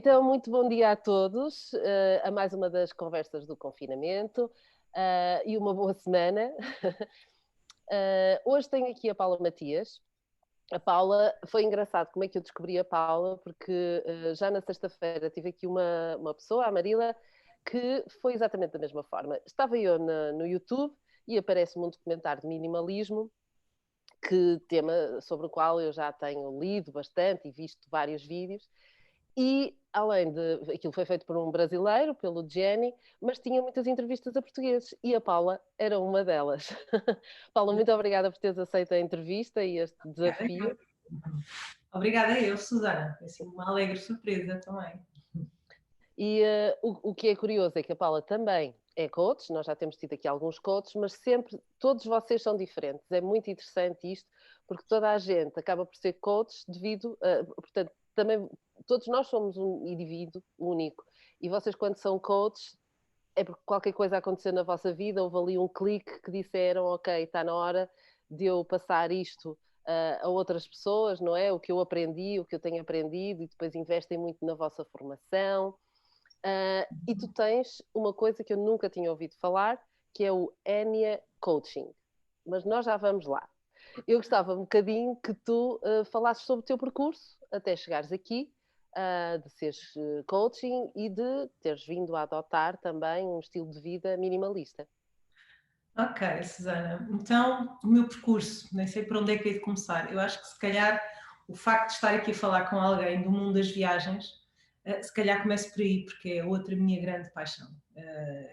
Então, muito bom dia a todos, a mais uma das conversas do confinamento e uma boa semana. Hoje tenho aqui a Paula Matias. A Paula, foi engraçado como é que eu descobri a Paula, porque já na sexta-feira tive aqui uma pessoa, a Marila, que foi exatamente da mesma forma. Estava eu no YouTube e aparece-me um documentário de minimalismo, tema sobre o qual eu já tenho lido bastante e visto vários vídeos. E, além de... Aquilo foi feito por um brasileiro, pelo Jenny, mas tinha muitas entrevistas a portugueses. E a Paula era uma delas. Paula, muito obrigada por teres aceito a entrevista e este desafio. Obrigada eu, Susana. É assim, uma alegre surpresa também. E o que é curioso é que a Paula também é coach, nós já temos tido aqui alguns coaches, mas sempre, todos vocês são diferentes. É muito interessante isto, porque toda a gente acaba por ser coach devido, portanto, também todos nós somos um indivíduo único. E vocês, quando são coaches, é porque qualquer coisa aconteceu na vossa vida, houve ali um clique que disseram, ok, está na hora de eu passar isto a outras pessoas, não é? O que eu aprendi, o que eu tenho aprendido, e depois investem muito na vossa formação. E tu tens uma coisa que eu nunca tinha ouvido falar, que é o Enya Coaching. Mas nós já vamos lá. Eu gostava um bocadinho que tu falasses sobre o teu percurso até chegares aqui, de seres coaching e de teres vindo a adotar também um estilo de vida minimalista. Ok, Susana. Então, o meu percurso, nem sei por onde é que hei de começar. Eu acho que se calhar o facto de estar aqui a falar com alguém do mundo das viagens, se calhar começo por aí, porque é outra minha grande paixão.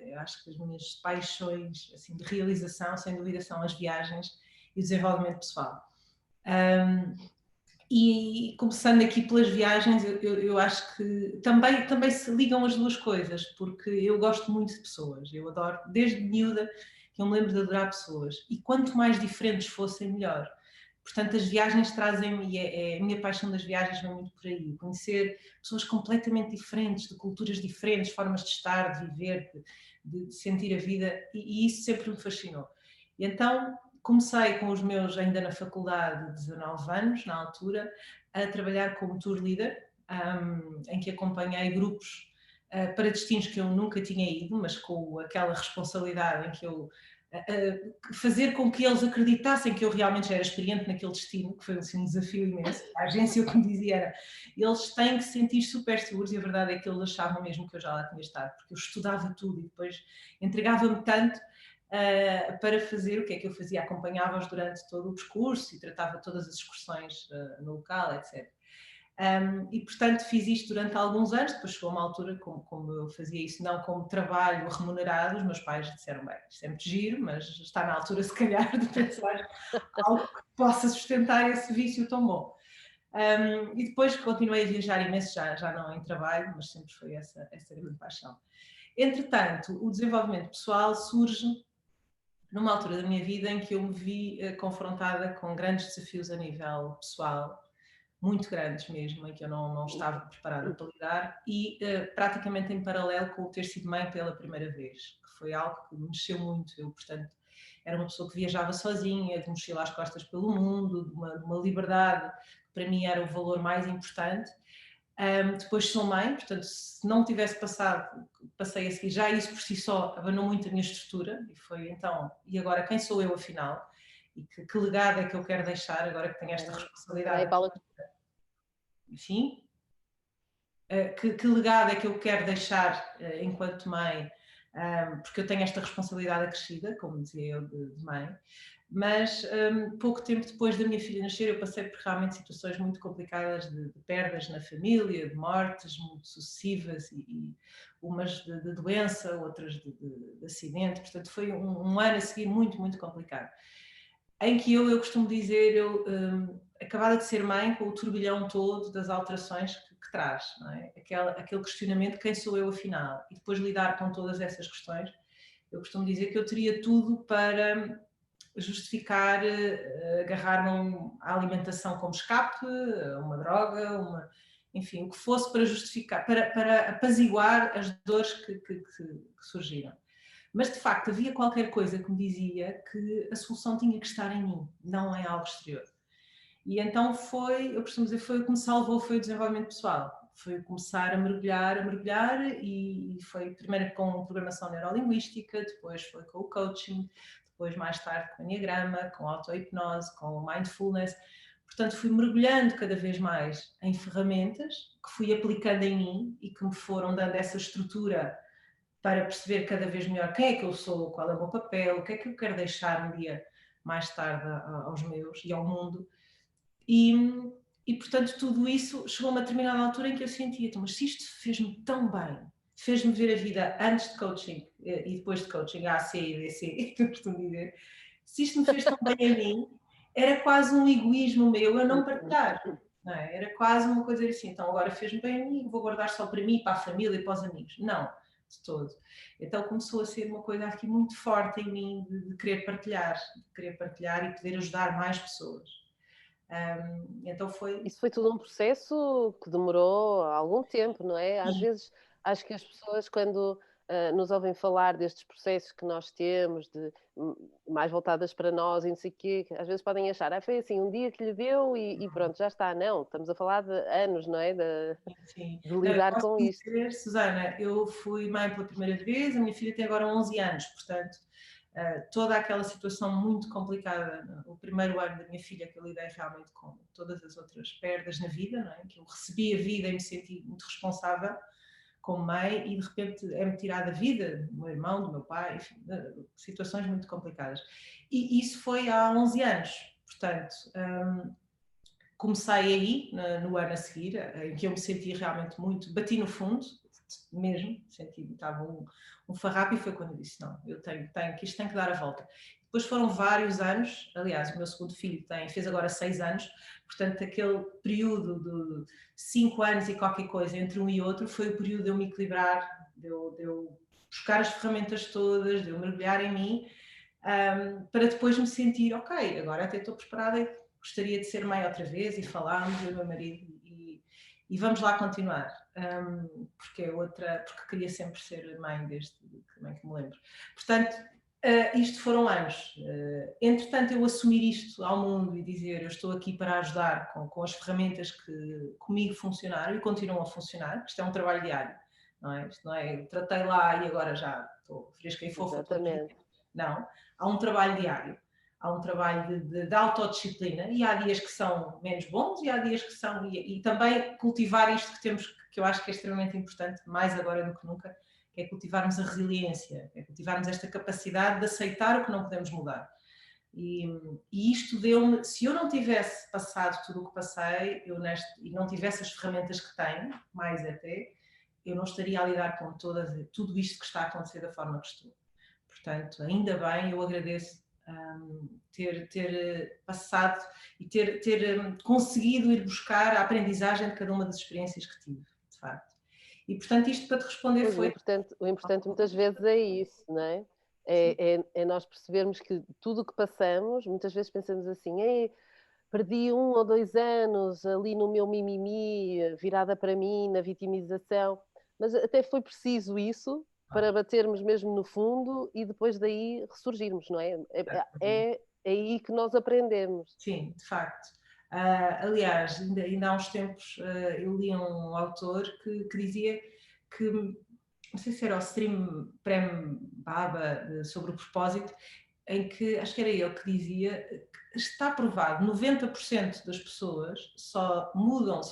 Eu acho que as minhas paixões assim, de realização, sem dúvida, são as viagens e o desenvolvimento pessoal. E começando aqui pelas viagens, eu acho que também se ligam as duas coisas, porque eu gosto muito de pessoas, eu adoro, desde miúda, que eu me lembro de adorar pessoas, e quanto mais diferentes fossem, melhor. Portanto, as viagens trazem-me, a minha paixão das viagens vem muito por aí, conhecer pessoas completamente diferentes, de culturas diferentes, formas de estar, de viver, de sentir a vida, e isso sempre me fascinou. E então, comecei com os meus, ainda na faculdade, 19 anos, na altura, a trabalhar como tour leader, em que acompanhei grupos para destinos que eu nunca tinha ido, mas com aquela responsabilidade em que eu fazer com que eles acreditassem que eu realmente já era experiente naquele destino, que foi assim, um desafio imenso. A agência o que me dizia era, eles têm que se sentir super seguros, e a verdade é que eles achavam mesmo que eu já lá tinha estado, porque eu estudava tudo e depois entregava-me tanto para fazer o que é que eu fazia, acompanhava-os durante todo o percurso e tratava todas as excursões no local, etc. E, portanto, fiz isto durante alguns anos, depois chegou uma altura, como eu fazia isso não como trabalho remunerado, os meus pais disseram, bem, isto é muito giro, mas está na altura, se calhar, de pensar algo que possa sustentar esse vício tão bom. E depois continuei a viajar imenso, já não em trabalho, mas sempre foi essa grande paixão. Entretanto, o desenvolvimento pessoal surge numa altura da minha vida em que eu me vi confrontada com grandes desafios a nível pessoal, muito grandes mesmo, em que eu não estava preparada para lidar e praticamente em paralelo com o ter sido mãe pela primeira vez, que foi algo que me mexeu muito. Eu, portanto, era uma pessoa que viajava sozinha, de mochila às costas pelo mundo, de uma liberdade que para mim era o valor mais importante. Depois sou mãe, portanto, se não tivesse passei a seguir, já isso por si só abanou muito a minha estrutura, e foi então, e agora quem sou eu afinal? E que legado é que eu quero deixar agora que tenho esta Aí, responsabilidade? Paula. Enfim, que legado é que eu quero deixar enquanto mãe, porque eu tenho esta responsabilidade acrescida, como dizia eu, de mãe, mas pouco tempo depois da minha filha nascer eu passei por realmente situações muito complicadas de perdas na família, de mortes muito sucessivas e umas de doença, outras de acidente, portanto foi um ano a seguir muito, muito complicado. Em que eu costumo dizer, acabada de ser mãe, com o turbilhão todo das alterações que traz, não é? Aquele questionamento, quem sou eu afinal? E depois lidar com todas essas questões, eu costumo dizer que eu teria tudo para justificar agarrar-me à alimentação como escape, a uma droga, enfim, o que fosse para justificar, para apaziguar as dores que surgiram. Mas, de facto, havia qualquer coisa que me dizia que a solução tinha que estar em mim, não em algo exterior. E então eu costumo dizer, foi o que me salvou, foi o desenvolvimento pessoal. foi começar a mergulhar e foi primeiro com programação neurolinguística, depois foi com o coaching, depois mais tarde com o enneagrama, com auto-hipnose, com o mindfulness. Portanto, fui mergulhando cada vez mais em ferramentas que fui aplicando em mim e que me foram dando essa estrutura para perceber cada vez melhor quem é que eu sou, qual é o meu papel, o que é que eu quero deixar um dia mais tarde aos meus e ao mundo. E portanto, tudo isso chegou a uma determinada altura em que eu sentia, mas se isto fez-me tão bem, fez-me ver a vida antes de coaching e depois de coaching, A, C e DC, que eu costumo dizer, se isto me fez tão bem a mim, era quase um egoísmo meu eu não partilhar. Não é? Era quase uma coisa assim, então agora fez-me bem a mim, vou guardar só para mim, para a família e para os amigos. Não, de todo. Então começou a ser uma coisa aqui muito forte em mim de querer partilhar e poder ajudar mais pessoas. Então foi... Isso foi tudo um processo que demorou algum tempo, não é? Às vezes acho que as pessoas, quando nos ouvem falar destes processos que nós temos, mais voltadas para nós e não sei o quê, às vezes podem achar, foi assim, um dia que lhe deu e pronto, já está. Não, estamos a falar de anos, não é? Sim. De Não, eu lidar posso com isto. dizer, Susana, eu fui mãe pela primeira vez, a minha filha tem agora 11 anos, portanto, toda aquela situação muito complicada, o primeiro ano da minha filha que eu lidei realmente com todas as outras perdas na vida, não é? Que eu recebi a vida e me senti muito responsável como mãe e de repente é-me tirada a vida do meu irmão, do meu pai, enfim, situações muito complicadas. E isso foi há 11 anos, portanto, comecei aí, no ano a seguir, em que eu me senti realmente muito, bati no fundo, mesmo, senti, estava um farrapo e foi quando eu disse, não, eu tenho que isto tem que dar a volta. Depois foram vários anos, aliás, o meu segundo filho fez agora 6 anos, portanto aquele período de 5 anos e qualquer coisa entre um e outro foi o período de eu me equilibrar, de eu buscar as ferramentas todas, de eu mergulhar em mim, para depois me sentir, ok, agora até estou preparada, gostaria de ser mãe outra vez e falámos, eu e o meu marido, e vamos lá continuar, porque queria sempre ser mãe desde que me lembro. Portanto, isto foram anos. Entretanto, eu assumir isto ao mundo e dizer eu estou aqui para ajudar com as ferramentas que comigo funcionaram e continuam a funcionar, isto é um trabalho diário, não é? Isto não é, tratei lá e agora já estou fresca e fofa, estou aqui. Não, há um trabalho diário. Há um trabalho de autodisciplina e há dias que são menos bons e há dias que são... E também cultivar isto que eu acho que é extremamente importante, mais agora do que nunca, que é cultivarmos a resiliência, é cultivarmos esta capacidade de aceitar o que não podemos mudar. E isto deu-me... Se eu não tivesse passado tudo o que passei, e não tivesse as ferramentas que tenho, mais até, eu não estaria a lidar com tudo isto que está a acontecer da forma que estou. Portanto, ainda bem, eu agradeço ter passado e ter conseguido ir buscar a aprendizagem de cada uma das experiências que tive, de facto. E, portanto, isto para te responder foi... O importante muitas vezes é isso, não é? É nós percebermos que tudo o que passamos, muitas vezes pensamos assim, perdi 1 ou 2 anos ali no meu mimimi, virada para mim, na vitimização, mas até foi preciso isso para batermos mesmo no fundo e depois daí ressurgirmos, não é? É aí que nós aprendemos. Sim, de facto. Aliás, ainda há uns tempos eu li um autor que dizia que, não sei se era o Stream Prem Baba, sobre o propósito, em que, acho que era ele que dizia que está provado, 90% das pessoas só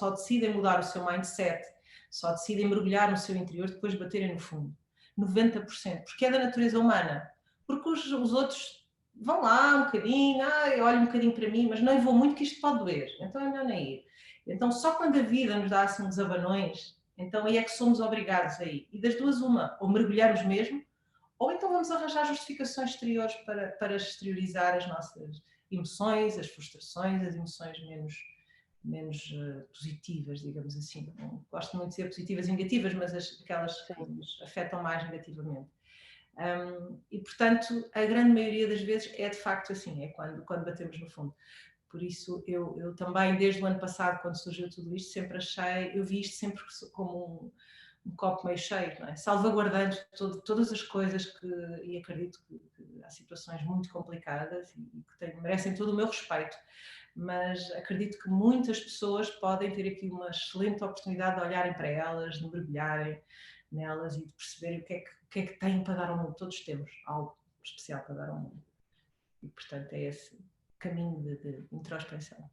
decidem mudar o seu mindset, só decidem mergulhar no seu interior depois de baterem no fundo. 90%, porque é da natureza humana. Porque os outros vão lá um bocadinho, olhem um bocadinho para mim, mas não vou muito que isto pode doer, então é melhor nem ir. Então só quando a vida nos dá assim uns abanões, então aí é que somos obrigados a ir. E das duas uma, ou mergulhamos mesmo, ou então vamos arranjar justificações exteriores para exteriorizar as nossas emoções, as frustrações, as emoções menos positivas, digamos assim. Não gosto muito de dizer positivas e negativas, mas aquelas que nos afetam mais negativamente. E, portanto, a grande maioria das vezes é de facto assim, é quando batemos no fundo. Por isso, eu também, desde o ano passado, quando surgiu tudo isto, eu vi isto sempre como um copo meio cheio, não é? Salvaguardando todas as coisas e acredito que há situações muito complicadas e que merecem todo o meu respeito. mas acredito que muitas pessoas podem ter aqui uma excelente oportunidade de olharem para elas, de mergulharem nelas e de perceberem o que é que têm para dar ao mundo. Todos temos algo especial para dar ao mundo. E, portanto, é esse caminho de introspecção.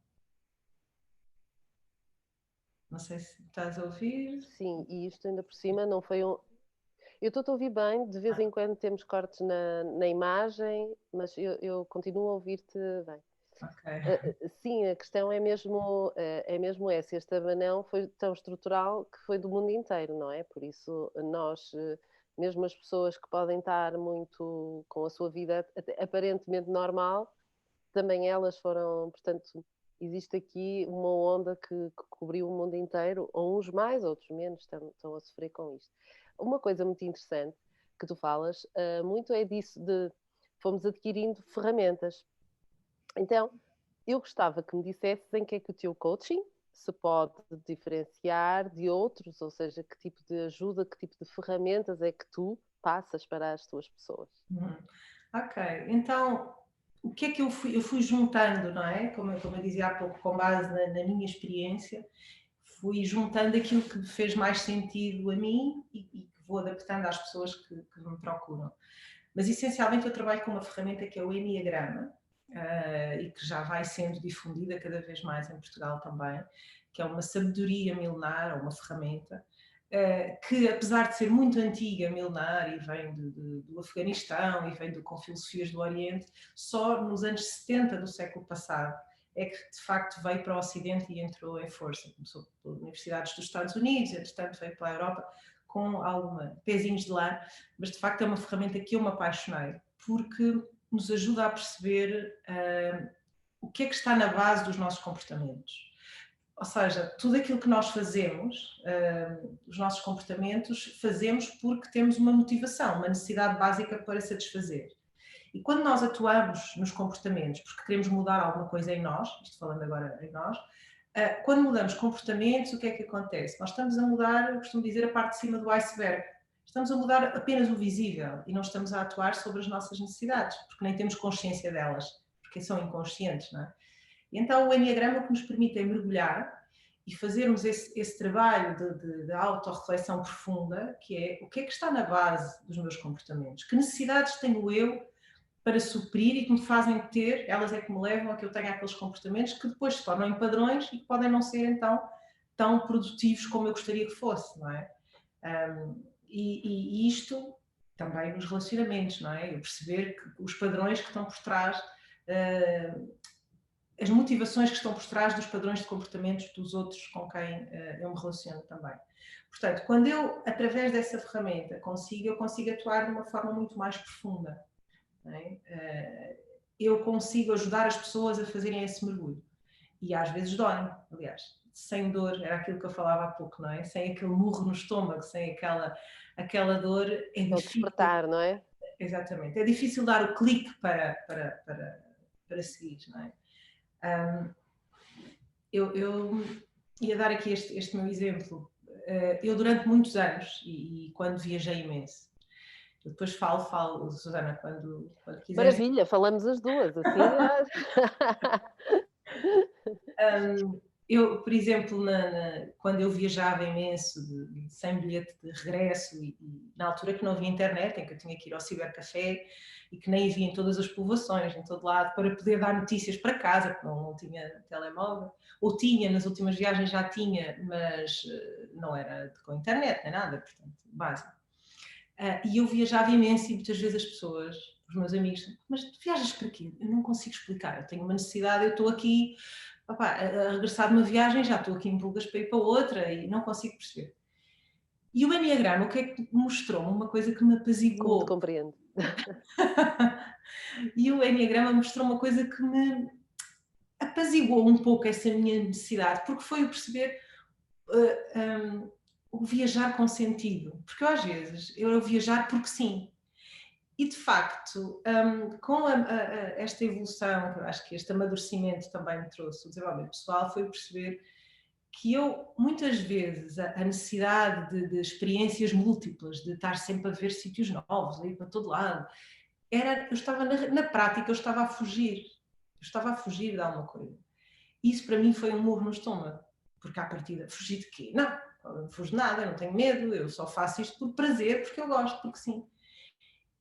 Não sei se estás a ouvir. Sim, e isto ainda por cima não foi um... Eu estou a ouvir bem, de vez em quando temos cortes na imagem, mas eu continuo a ouvir-te bem. Okay. Sim, a questão é mesmo essa. Este abanão foi tão estrutural que foi do mundo inteiro, não é? Por isso, nós, mesmo as pessoas que podem estar muito com a sua vida aparentemente normal, também elas foram, portanto, existe aqui uma onda que cobriu o mundo inteiro, ou uns mais, outros menos, estão a sofrer com isto. Uma coisa muito interessante que tu falas, muito é disso de fomos adquirindo ferramentas. Então, eu gostava que me dissesses em que é que o teu coaching se pode diferenciar de outros, ou seja, que tipo de ajuda, que tipo de ferramentas é que tu passas para as tuas pessoas. Ok, então o que é que eu fui juntando, não é? Como eu dizia há pouco, com base na minha experiência, fui juntando aquilo que fez mais sentido a mim e que vou adaptando às pessoas que me procuram. Mas essencialmente eu trabalho com uma ferramenta que é o Enneagrama, e que já vai sendo difundida cada vez mais em Portugal também, que é uma sabedoria milenar, ou uma ferramenta, que apesar de ser muito antiga, milenar, e vem do Afeganistão e vem com filosofias do Oriente, só nos anos 70 do século passado é que de facto veio para o Ocidente e entrou em força. Começou pelas universidades dos Estados Unidos, entretanto veio para a Europa com alguma pezinhos de lá, mas de facto é uma ferramenta que eu me apaixonei, porque nos ajuda a perceber o que é que está na base dos nossos comportamentos. Ou seja, tudo aquilo que nós fazemos, os nossos comportamentos, fazemos porque temos uma motivação, uma necessidade básica para satisfazer. E quando nós atuamos nos comportamentos porque queremos mudar alguma coisa em nós, isto falando agora em nós, quando mudamos comportamentos, o que é que acontece? Nós estamos a mudar, eu costumo dizer, a parte de cima do iceberg. Estamos a mudar apenas o visível e não estamos a atuar sobre as nossas necessidades, porque nem temos consciência delas, porque são inconscientes, não é? E então o Enneagrama o que nos permite é mergulhar e fazermos esse trabalho de autorreflexão profunda, que é o que é que está na base dos meus comportamentos, que necessidades tenho eu para suprir e que me fazem ter, elas é que me levam a que eu tenha aqueles comportamentos que depois se tornam em padrões e que podem não ser então tão produtivos como eu gostaria que fosse, não é? E isto também nos relacionamentos, não é? Eu perceber que os padrões que estão por trás, as motivações que estão por trás dos padrões de comportamentos dos outros com quem eu me relaciono também. Portanto, quando eu, através dessa ferramenta, eu consigo atuar de uma forma muito mais profunda. Não é? Eu consigo ajudar as pessoas a fazerem esse mergulho. E às vezes dói, aliás. Sem dor, era aquilo que eu falava há pouco, não é? Sem aquele murro no estômago, sem aquela dor, é É o difícil. despertar, não é? Exatamente. É difícil dar o clique para seguir, não é? Eu ia dar aqui este meu exemplo. Eu durante muitos anos, e quando viajei imenso, eu depois falo, Susana, quando quiseres. Maravilha, falamos as duas, assim. Eu, por exemplo, quando eu viajava imenso, sem bilhete de regresso, e na altura que não havia internet, em que eu tinha que ir ao cibercafé e que nem havia em todas as povoações, em todo lado, para poder dar notícias para casa, porque não tinha telemóvel, ou tinha, nas últimas viagens já tinha, mas não era com internet nem nada, portanto, básico. E eu viajava imenso e muitas vezes as pessoas, os meus amigos, mas tu viajas para quê? Eu não consigo explicar, eu tenho uma necessidade, eu estou aqui a regressar de uma viagem, já estou aqui em pulgas para ir para outra e não consigo perceber. E o Enneagrama, o que é que mostrou? Uma coisa que me apaziguou. Como te compreendo. E o Enneagrama mostrou uma coisa que me apaziguou um pouco essa minha necessidade, porque foi o perceber o viajar com sentido. Porque eu, às vezes, eu viajar porque sim. E, de facto, com esta evolução, que eu acho que este amadurecimento também me trouxe, o desenvolvimento pessoal, foi perceber que eu, muitas vezes, a necessidade de experiências múltiplas, de estar sempre a ver sítios novos, a ir para todo lado, eu estava na prática, eu estava a fugir de alguma coisa. Isso para mim foi um murro no estômago, porque à partida, fugir de quê? Não, eu não fujo de nada, eu não tenho medo, eu só faço isto por prazer, porque eu gosto, porque sim.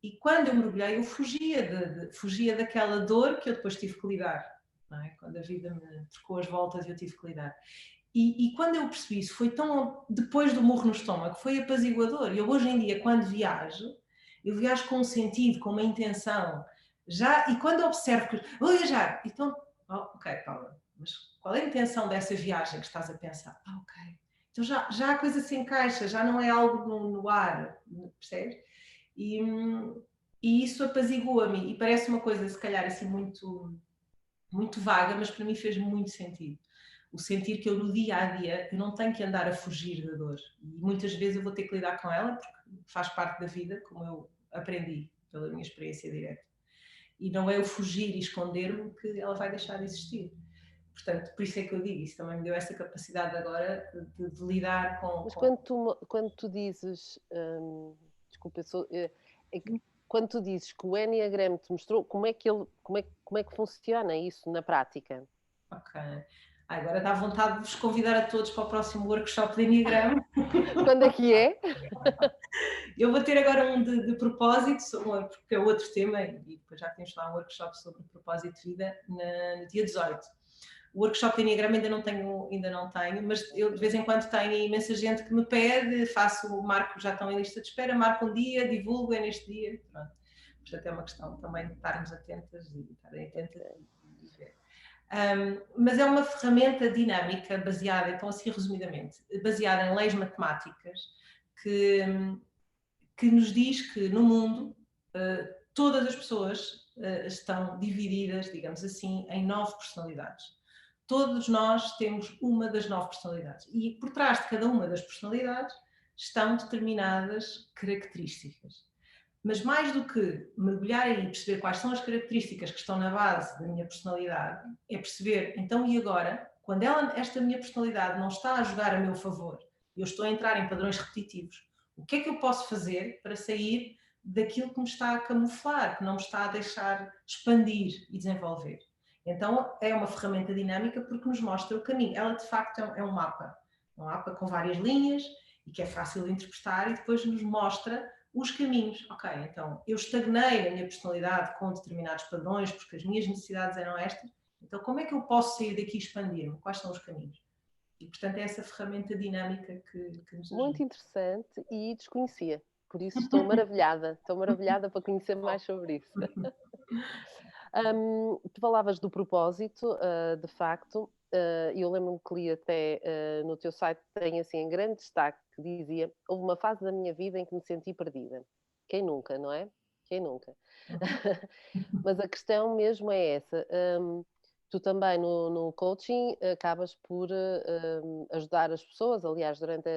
E quando eu mergulhei, eu fugia daquela dor que eu depois tive que lidar, não é? Quando a vida me trocou as voltas e eu tive que lidar. E quando eu percebi isso, foi tão, depois do murro no estômago, foi apaziguador. E eu hoje em dia, quando viajo, eu viajo com um sentido, com uma intenção. E quando eu observo que, vou viajar, então, ok, Paula, mas qual é a intenção dessa viagem que estás a pensar? Ok. Então já a coisa se encaixa, já não é algo no ar, percebes? E, e isso apazigua-me e parece uma coisa, se calhar, assim, muito vaga, mas para mim fez muito sentido. O sentir que eu no dia a dia eu não tenho que andar a fugir da dor. E muitas vezes eu vou ter que lidar com ela porque faz parte da vida, como eu aprendi pela minha experiência direta. E não é o fugir e esconder-me que ela vai deixar de existir. Portanto, por isso é que eu digo, isso também me deu essa capacidade agora de lidar com... Mas quando tu dizes, desculpa, quando tu dizes que o Enneagram te mostrou, como é que funciona isso na prática? Ok. Agora dá vontade de vos convidar a todos para o próximo workshop de Enneagram. Quando é que é? Eu vou ter agora um de propósito, porque é outro tema, e depois já temos lá um workshop sobre propósito de vida no dia 18. O workshop de Enneagrama ainda não tenho, mas eu de vez em quando tenho imensa gente que me pede, marco, já estão em lista de espera, marco um dia, divulgo, é neste dia. Pronto. Portanto, é uma questão também de estarmos atentas e estarem atentas e ver. Mas é uma ferramenta dinâmica baseada, então assim resumidamente, baseada em leis matemáticas que nos diz que no mundo todas as pessoas estão divididas, digamos assim, em 9 personalidades. Todos nós temos uma das 9 personalidades e por trás de cada uma das personalidades estão determinadas características. Mas mais do que mergulhar aí e perceber quais são as características que estão na base da minha personalidade, é perceber, então e agora, quando esta minha personalidade não está a jogar a meu favor, eu estou a entrar em padrões repetitivos, o que é que eu posso fazer para sair daquilo que me está a camuflar, que não me está a deixar expandir e desenvolver? Então é uma ferramenta dinâmica porque nos mostra o caminho. Ela de facto é um mapa com várias linhas e que é fácil de interpretar e depois nos mostra os caminhos. Ok, então eu estagnei na minha personalidade com determinados padrões porque as minhas necessidades eram estas, então como é que eu posso sair daqui e expandir-me? Quais são os caminhos? E portanto é essa ferramenta dinâmica que nos ajuda. Muito interessante e desconhecia, por isso estou maravilhada para conhecer mais sobre isso. Tu falavas do propósito, de facto, e eu lembro-me que li até no teu site, tem assim em grande destaque, que dizia: houve uma fase da minha vida em que me senti perdida. Quem nunca, não é? Quem nunca? Mas a questão mesmo é essa. Tu também no coaching acabas por ajudar as pessoas, aliás, durante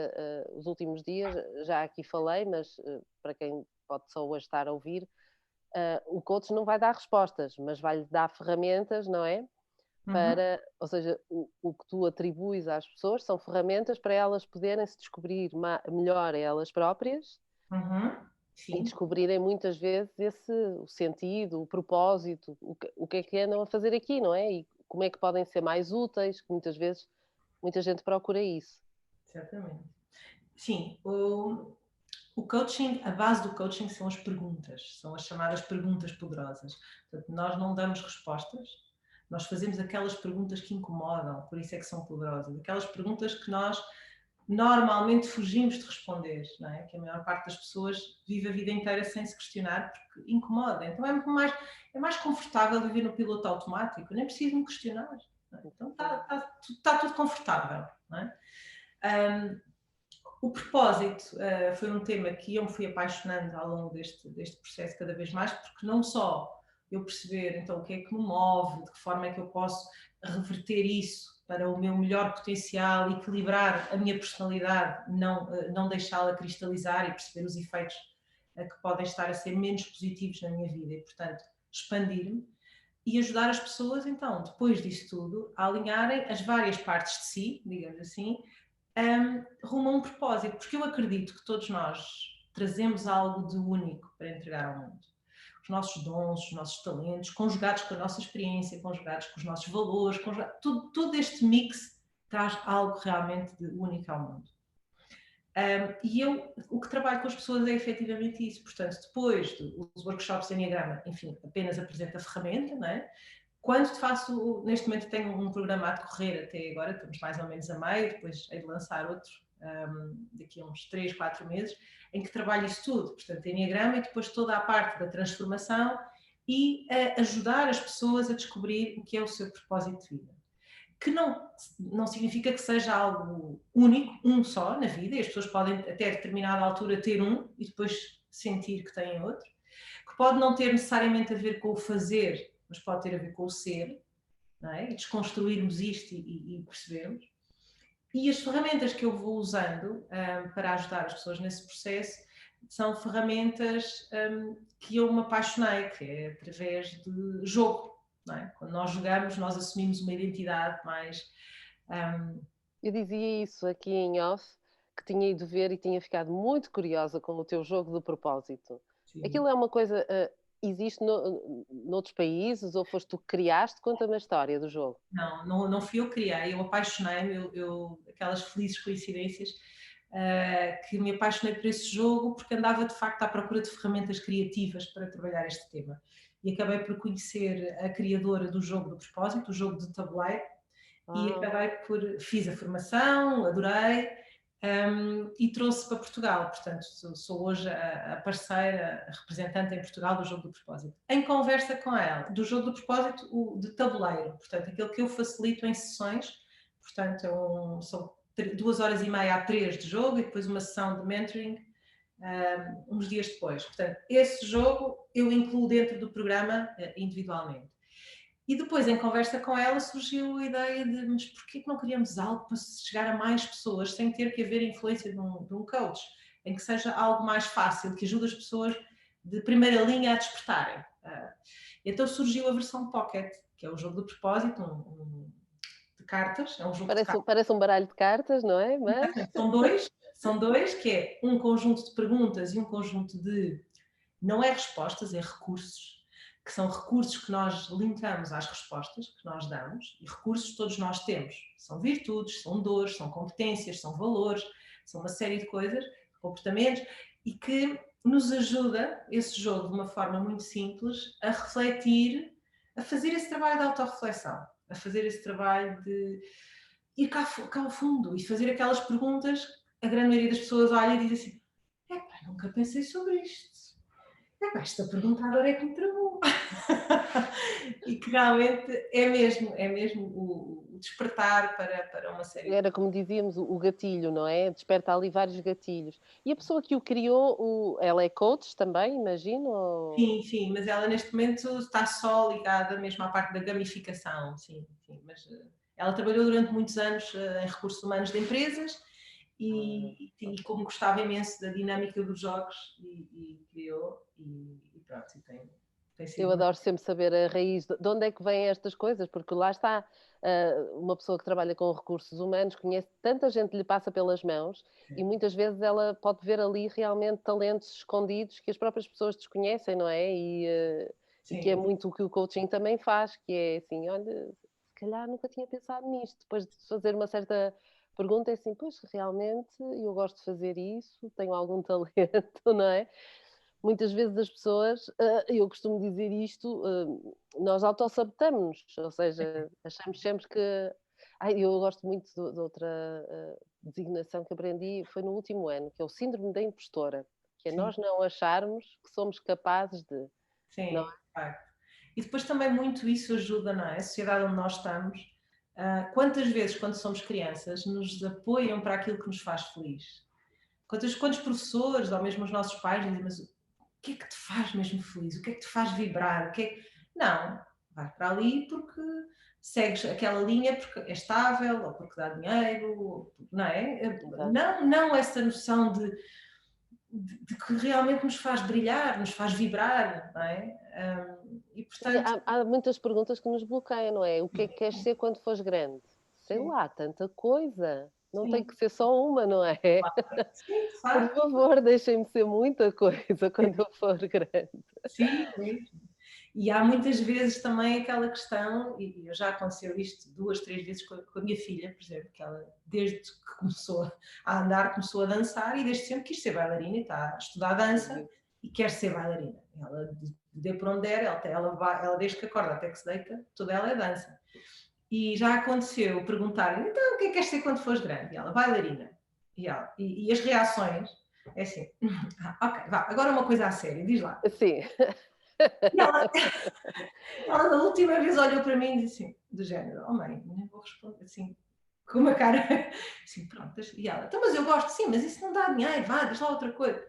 os últimos dias, já aqui falei, mas para quem pode só hoje estar a ouvir, o coach não vai dar respostas, mas vai-lhe dar ferramentas, não é? Ou seja, o que tu atribuis às pessoas são ferramentas para elas poderem se descobrir melhor a elas próprias e descobrirem muitas vezes o sentido, o propósito, o que é que andam a fazer aqui, não é? E como é que podem ser mais úteis, que muitas vezes muita gente procura isso. Exatamente. Sim, o coaching, a base do coaching são as perguntas, são as chamadas perguntas poderosas. Portanto, nós não damos respostas, nós fazemos aquelas perguntas que incomodam, por isso é que são poderosas. Aquelas perguntas que nós normalmente fugimos de responder, não é? Que a maior parte das pessoas vive a vida inteira sem se questionar porque incomoda. Então é mais confortável viver no piloto automático, nem preciso me questionar. É? Então está tudo confortável, não é? O propósito foi um tema que eu me fui apaixonando ao longo deste processo cada vez mais, porque não só eu perceber então o que é que me move, de que forma é que eu posso reverter isso para o meu melhor potencial, equilibrar a minha personalidade, não deixá-la cristalizar e perceber os efeitos que podem estar a ser menos positivos na minha vida e, portanto, expandir-me e ajudar as pessoas, então, depois disso tudo, a alinharem as várias partes de si, digamos assim, rumo a um propósito, porque eu acredito que todos nós trazemos algo de único para entregar ao mundo. os nossos dons, os nossos talentos, conjugados com a nossa experiência, conjugados com os nossos valores, todo este mix traz algo realmente de único ao mundo. E eu, o que trabalho com as pessoas é efetivamente isso. Portanto, depois dos workshops de Enneagrama, enfim, apenas apresento a ferramenta, não é? Quando faço, neste momento tenho um programa a decorrer até agora, estamos mais ou menos a meio, depois hei de lançar outro daqui a uns 3, 4 meses, em que trabalho isso tudo, portanto, Enneagrama e depois toda a parte da transformação e ajudar as pessoas a descobrir o que é o seu propósito de vida. Que não significa que seja algo único, um só na vida, e as pessoas podem até a determinada altura ter um e depois sentir que têm outro, que pode não ter necessariamente a ver com o fazer, mas pode ter a ver com o ser, não é? E desconstruirmos isto e percebermos. E as ferramentas que eu vou usando para ajudar as pessoas nesse processo são ferramentas que eu me apaixonei, que é através de jogo. Não é? Quando nós jogamos, nós assumimos uma identidade mais... Eu dizia isso aqui em off, que tinha ido ver e tinha ficado muito curiosa com o teu jogo do propósito. Sim. Aquilo é uma coisa... existe noutros países ou foste tu que criaste? Conta-me a história do jogo. Não fui eu que criei, eu apaixonei-me, aquelas felizes coincidências que me apaixonei por esse jogo porque andava de facto à procura de ferramentas criativas para trabalhar este tema. E acabei por conhecer a criadora do jogo do propósito, o jogo de tabuleiro, e acabei fiz a formação, adorei, e trouxe para Portugal. Portanto, sou hoje a parceira, a representante em Portugal do jogo do propósito. Em conversa com ela, do jogo do propósito, o de tabuleiro, portanto, aquele que eu facilito em sessões, portanto, são 2 horas e meia a 3 de jogo e depois uma sessão de mentoring uns dias depois. Portanto, esse jogo eu incluo dentro do programa individualmente. E depois, em conversa com ela, surgiu a ideia de, mas porquê que não criamos algo para chegar a mais pessoas, sem ter que haver influência de um coach, em que seja algo mais fácil, que ajude as pessoas de primeira linha a despertarem. Então surgiu a versão Pocket, que é o jogo do propósito, de cartas. É um jogo parece um baralho de cartas, não é? Mas... São dois, que é um conjunto de perguntas e um conjunto de, não é respostas, é recursos, que são recursos que nós linkamos às respostas que nós damos, e recursos todos nós temos. São virtudes, são dores, são competências, são valores, são uma série de coisas, comportamentos, e que nos ajuda, esse jogo, de uma forma muito simples, a refletir, a fazer esse trabalho de autorreflexão, a fazer esse trabalho de ir cá ao fundo e fazer aquelas perguntas. A grande maioria das pessoas olha e diz assim: nunca pensei sobre isto. Esta pergunta agora é que me travou. E que realmente é mesmo o despertar para uma série. Era como dizíamos, o gatilho, não é? Desperta ali vários gatilhos. E a pessoa que o criou, ela é coach também, imagino? Ou... Sim, mas ela neste momento está só ligada mesmo à parte da gamificação, sim, mas ela trabalhou durante muitos anos em recursos humanos de empresas e como gostava imenso da dinâmica dos jogos e criou e pronto, tem sido. Eu adoro sempre saber a raiz, de onde é que vêm estas coisas, porque lá está, uma pessoa que trabalha com recursos humanos conhece tanta gente que lhe passa pelas mãos. Sim. E muitas vezes ela pode ver ali realmente talentos escondidos que as próprias pessoas desconhecem, não é? E que é muito o que o coaching também faz, que é assim, olha, se calhar nunca tinha pensado nisto, depois de fazer uma certa pergunta é assim, pois realmente eu gosto de fazer isso, tenho algum talento, não é? Muitas vezes as pessoas, eu costumo dizer isto, nós autossabotamos-nos, ou seja, achamos sempre que... eu gosto muito de outra designação que aprendi, foi no último ano, que é o síndrome da impostora, que é Sim. Nós não acharmos que somos capazes de... Sim, não é? E depois também muito isso ajuda, não é? A sociedade onde nós estamos, quantas vezes, quando somos crianças, nos apoiam para aquilo que nos faz feliz? Quantos professores, ou mesmo os nossos pais, dizem, mas o que é que te faz mesmo feliz? O que é que te faz vibrar? Não, vai para ali porque segues aquela linha porque é estável, ou porque dá dinheiro, não é? Não essa noção de que realmente nos faz brilhar, nos faz vibrar, não é? E, portanto... há muitas perguntas que nos bloqueiam, não é? O que é que queres ser quando fores grande? Sei lá, tanta coisa. Não tem sim, que ser só uma, não é? sim, de Por facto, favor, deixem-me ser muita coisa quando eu for grande. sim, mesmo. E há muitas vezes também aquela questão, e já aconteceu isto 2, 3 vezes com a minha filha, por exemplo, que ela desde que começou a andar, começou a dançar e desde sempre quis ser bailarina e está a estudar dança Uhum. e quer ser bailarina. Ela, de por onde der, ela desde que acorda até que se deita, toda ela é dança. E já aconteceu perguntarem, então o que é que queres ser quando fores grande? E ela, bailarina. E as reações, é assim, ok, vá, agora uma coisa a sério, diz lá. Sim. E ela da última vez olhou para mim e disse assim, do género, oh mãe, nem vou responder assim, com uma cara assim, pronto. E ela, então mas eu gosto, sim, mas isso não dá dinheiro, vá, diz lá outra coisa.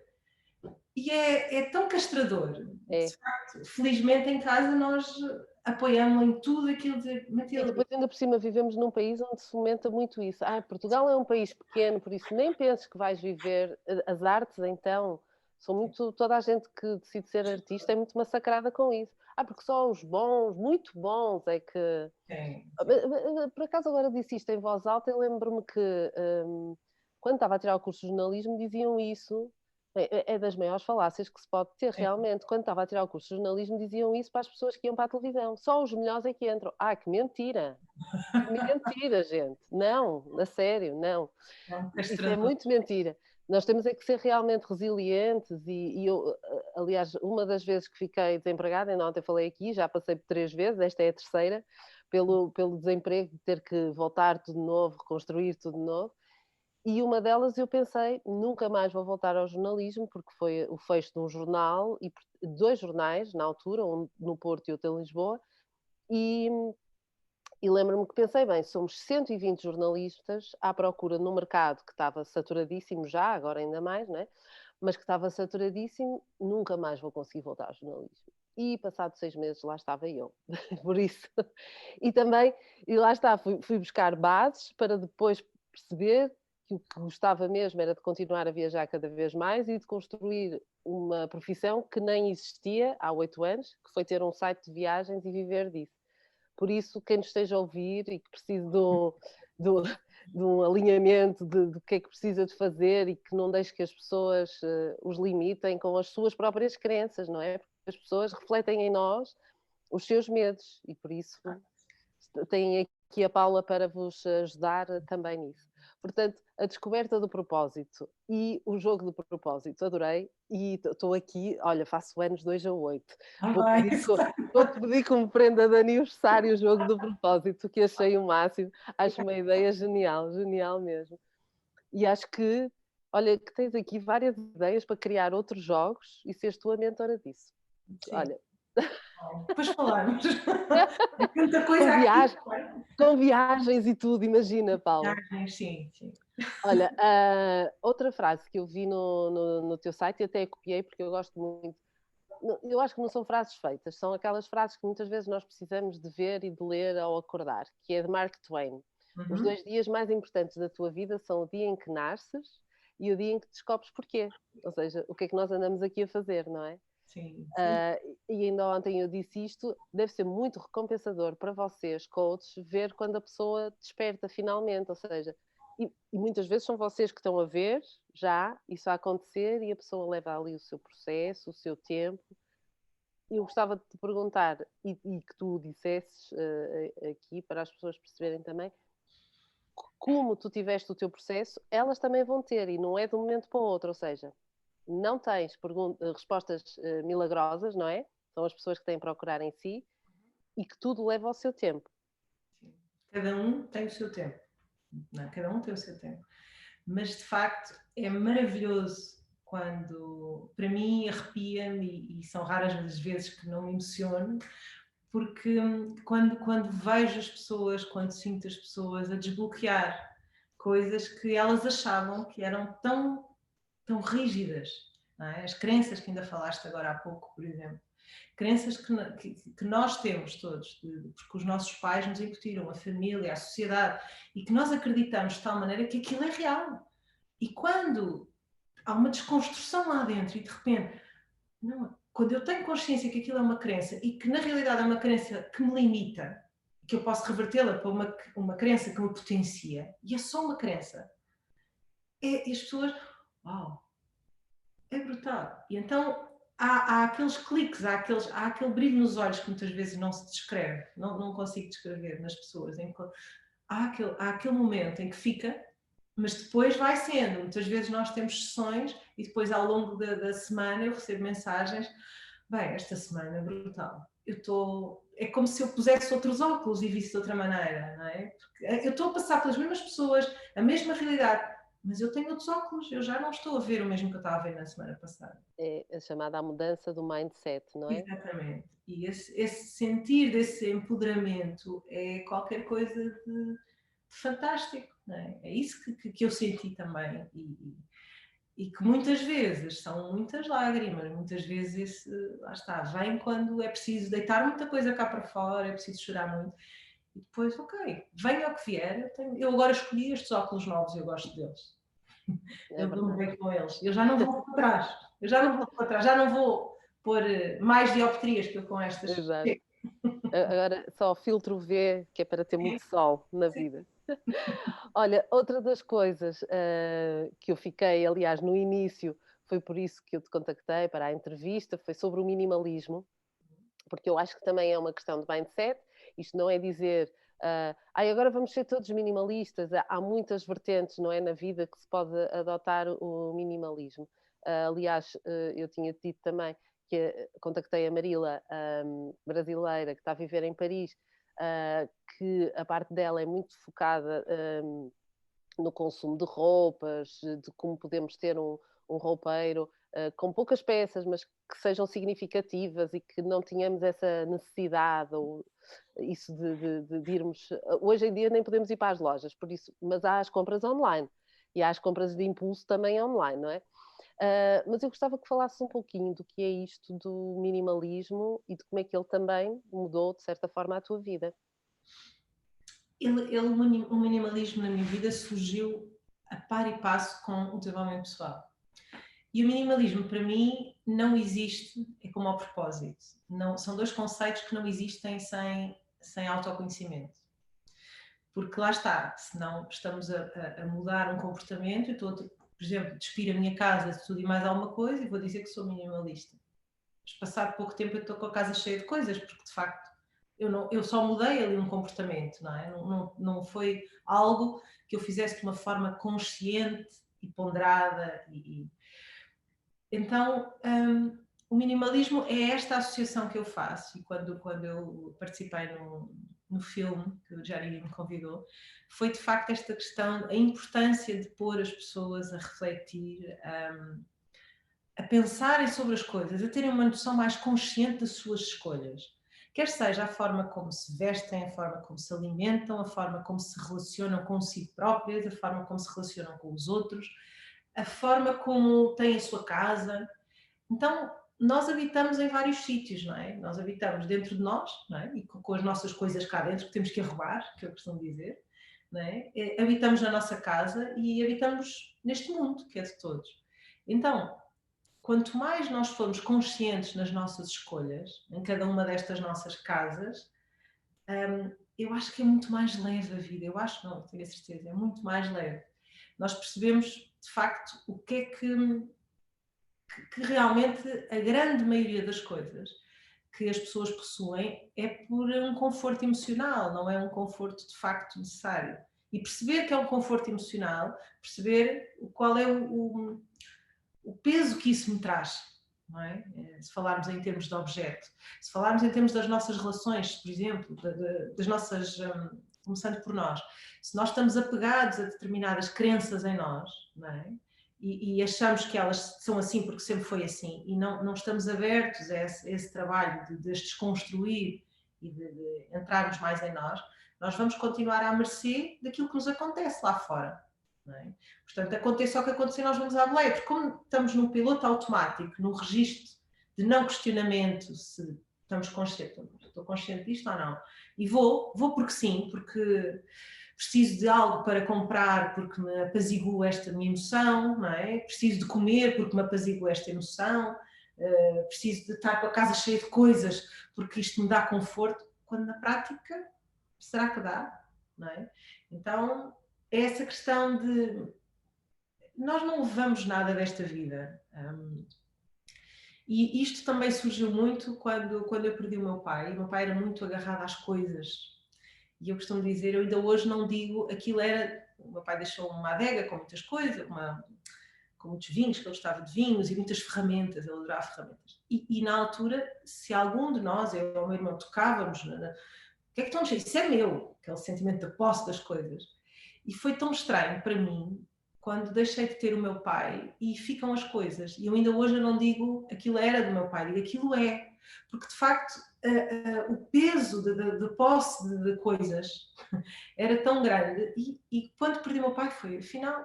E é tão castrador. De É. facto, felizmente em casa nós apoiamos em tudo aquilo de E Matilde. depois ainda por cima vivemos num país onde se fomenta muito isso. Portugal é um país pequeno, por isso nem penses que vais viver. As artes, então, são muito. Toda a gente que decide ser artista é muito massacrada com isso. Porque só os bons, muito bons, é que. Sim, sim. Por acaso agora disse isto em voz alta, eu lembro-me que quando estava a tirar o curso de jornalismo diziam isso. É das maiores falácias que se pode ter Sim. realmente. Quando estava a tirar o curso de jornalismo diziam isso para as pessoas que iam para a televisão. Só os melhores é que entram. Que mentira! Que mentira, gente. Não, a sério, não. É um Isso é castrador. muito mentira. Nós temos é que ser realmente resilientes e eu, aliás, uma das vezes que fiquei desempregada, ainda ontem falei aqui, já passei por 3 vezes, esta é a terceira, pelo desemprego, de ter que voltar tudo de novo, reconstruir tudo de novo. E uma delas eu pensei, nunca mais vou voltar ao jornalismo, porque foi o fecho de um jornal, e 2 jornais na altura, um no Porto e outro em Lisboa, e lembro-me que pensei, bem, somos 120 jornalistas à procura no mercado que estava saturadíssimo já, agora ainda mais, né? Mas que estava saturadíssimo, nunca mais vou conseguir voltar ao jornalismo. E passado 6 meses lá estava eu, por isso. E também, e lá está, fui buscar bases para depois perceber que o que gostava mesmo era de continuar a viajar cada vez mais e de construir uma profissão que nem existia há 8 anos, que foi ter um site de viagens e viver disso. Por isso, quem nos esteja a ouvir e que precise de um alinhamento do que é que precisa de fazer e que não deixe que as pessoas os limitem com as suas próprias crenças, não é? Porque as pessoas refletem em nós os seus medos e por isso têm aqui a Paula para vos ajudar também nisso. Portanto, a descoberta do propósito e o jogo do propósito, adorei. E estou aqui, olha, faço anos 2 a 8. Vou Vai, pedir, vou pedir como prenda de aniversário o jogo do propósito, que achei o máximo. Acho uma ideia genial, genial mesmo. E acho que, olha, que tens aqui várias ideias para criar outros jogos e seres tu a mentora disso. sim. Olha, Depois falamos. É tanta com, coisa aqui. viagem, com viagens e tudo, imagina, Paula. Sim, sim. Olha, outra frase que eu vi no teu site e até a copiei porque eu gosto muito. Eu acho que não são frases feitas, são aquelas frases que muitas vezes nós precisamos de ver e de ler ao acordar, que é de Mark Twain. Os Uhum. 2 dias mais importantes da tua vida são o dia em que nasces e o dia em que descobres porquê. Ou seja, o que é que nós andamos aqui a fazer, não é? Sim, sim. E ainda ontem eu disse isto, deve ser muito recompensador para vocês, coaches, ver quando a pessoa desperta finalmente, ou seja, e muitas vezes são vocês que estão a ver já isso a acontecer e a pessoa leva ali o seu processo, o seu tempo. Eu gostava de te perguntar, e que tu dissesses aqui para as pessoas perceberem também, como tu tiveste o teu processo, elas também vão ter, e não é de um momento para o outro, ou seja, não tens respostas milagrosas, não é? São as pessoas que têm que procurar em si e que tudo leva ao seu tempo. Sim. Cada um tem o seu tempo. Não, cada um tem o seu tempo. Mas de facto é maravilhoso quando, para mim, arrepia-me e são raras as vezes que não me emociono, porque quando vejo as pessoas, quando sinto as pessoas a desbloquear coisas que elas achavam que eram tão rígidas, não é? As crenças que ainda falaste agora há pouco, por exemplo. Crenças que nós temos todos, porque os nossos pais nos incutiram, a família, a sociedade, e que nós acreditamos de tal maneira que aquilo é real. E quando há uma desconstrução lá dentro e de repente, não, quando eu tenho consciência que aquilo é uma crença e que na realidade é uma crença que me limita, que eu posso revertê-la para uma crença que me potencia, e é só uma crença, e as pessoas, uau, é brutal. E então há aqueles cliques, há aquele brilho nos olhos que muitas vezes não se descreve, não consigo descrever nas pessoas. Há aquele momento em que fica, mas depois vai sendo. Muitas vezes nós temos sessões e depois ao longo da semana eu recebo mensagens, bem, esta semana é brutal. É como se eu pusesse outros óculos e visse de outra maneira, não é? Porque eu estou a passar pelas mesmas pessoas, a mesma realidade, mas eu tenho outros óculos, eu já não estou a ver o mesmo que eu estava a ver na semana passada. É a chamada mudança do mindset, não é? Exatamente. E esse sentir desse empoderamento é qualquer coisa de fantástico, não é? É isso que eu senti também. E que muitas vezes são muitas lágrimas, muitas vezes lá está, vem quando é preciso deitar muita coisa cá para fora, é preciso chorar muito. E depois, ok, venha o que vier, eu agora escolhi estes óculos novos e eu gosto deles. É Eu dou-me verdade. bem com eles. Eu já não vou para trás. Já não vou pôr mais dioptrias que eu com estas. Exato. Agora só filtro V, que é para ter muito sol na vida. Olha, outra das coisas que eu fiquei, aliás, no início, foi por isso que eu te contactei para a entrevista, foi sobre o minimalismo, porque eu acho que também é uma questão de mindset. Isto não é dizer, agora vamos ser todos minimalistas. Há muitas vertentes, não é, na vida que se pode adotar o minimalismo. Aliás, eu tinha dito também que contactei a Marila, brasileira, que está a viver em Paris, que a parte dela é muito focada no consumo de roupas, de como podemos ter um roupeiro com poucas peças, mas que sejam significativas e que não tenhamos essa necessidade ou isso de irmos. Hoje em dia nem podemos ir para as lojas, por isso, mas há as compras online e há as compras de impulso também online, não é? Mas eu gostava que falasses um pouquinho do que é isto do minimalismo e de como é que ele também mudou, de certa forma, a tua vida. O minimalismo na minha vida surgiu a par e passo com o desenvolvimento pessoal. E o minimalismo, para mim, não existe, é como ao propósito. Não, são dois conceitos que não existem sem autoconhecimento. Porque lá está, se não estamos a mudar um comportamento, eu estou, por exemplo, despir a minha casa de tudo e mais alguma coisa e vou dizer que sou minimalista. Mas passado pouco tempo eu estou com a casa cheia de coisas, porque de facto eu só mudei ali um comportamento, não é? Não foi algo que eu fizesse de uma forma consciente e ponderada. Então, o minimalismo é esta associação que eu faço. E quando eu participei no filme que o Jerry me convidou, foi de facto esta questão, a importância de pôr as pessoas a refletir, a pensarem sobre as coisas, a terem uma noção mais consciente das suas escolhas. Quer seja a forma como se vestem, a forma como se alimentam, a forma como se relacionam consigo próprias, a forma como se relacionam com os outros, a forma como têm a sua casa. Então, nós habitamos em vários sítios, não é? Nós habitamos dentro de nós, não é? E com as nossas coisas cá dentro, que temos que arrumar, que eu costumo dizer, não é? Habitamos na nossa casa e habitamos neste mundo, que é de todos. Então, quanto mais nós formos conscientes nas nossas escolhas, em cada uma destas nossas casas, eu acho que é muito mais leve a vida. Eu acho, não, tenho a certeza, é muito mais leve. Nós percebemos, de facto, o que é que realmente a grande maioria das coisas que as pessoas possuem é por um conforto emocional, não é um conforto de facto necessário. E perceber que é um conforto emocional, perceber qual é o peso que isso me traz, não é? Se falarmos em termos de objeto, se falarmos em termos das nossas relações, por exemplo, das nossas, começando por nós, se nós estamos apegados a determinadas crenças em nós, não é? E achamos que elas são assim porque sempre foi assim e não estamos abertos a esse trabalho de as desconstruir e de entrarmos mais em nós, nós vamos continuar à mercê daquilo que nos acontece lá fora. Não é? Portanto, aconteça o que acontecer, nós vamos à boleia, porque como estamos num piloto automático, num registro de não questionamento, se estamos conscientes, estou consciente disto ou não, e vou porque sim, porque preciso de algo para comprar porque me apazigua esta minha emoção, não é? Preciso de comer porque me apazigua esta emoção, preciso de estar com a casa cheia de coisas porque isto me dá conforto, quando na prática, será que dá? Não é? Então, é essa questão de nós não levamos nada desta vida. E isto também surgiu muito quando eu perdi o meu pai. O meu pai era muito agarrado às coisas. E eu costumo dizer, eu ainda hoje não digo, aquilo era... O meu pai deixou uma adega com muitas coisas, com muitos vinhos, que ele gostava de vinhos e muitas ferramentas, ele adorava ferramentas. E na altura, se algum de nós, eu ou o meu irmão, tocávamos, o que é que estão a isso é meu, aquele sentimento de posse das coisas. E foi tão estranho para mim quando deixei de ter o meu pai e ficam as coisas. E eu ainda hoje eu não digo aquilo era do meu pai, digo aquilo é. Porque de facto o peso de posse de coisas era tão grande. E quando perdi o meu pai foi, afinal,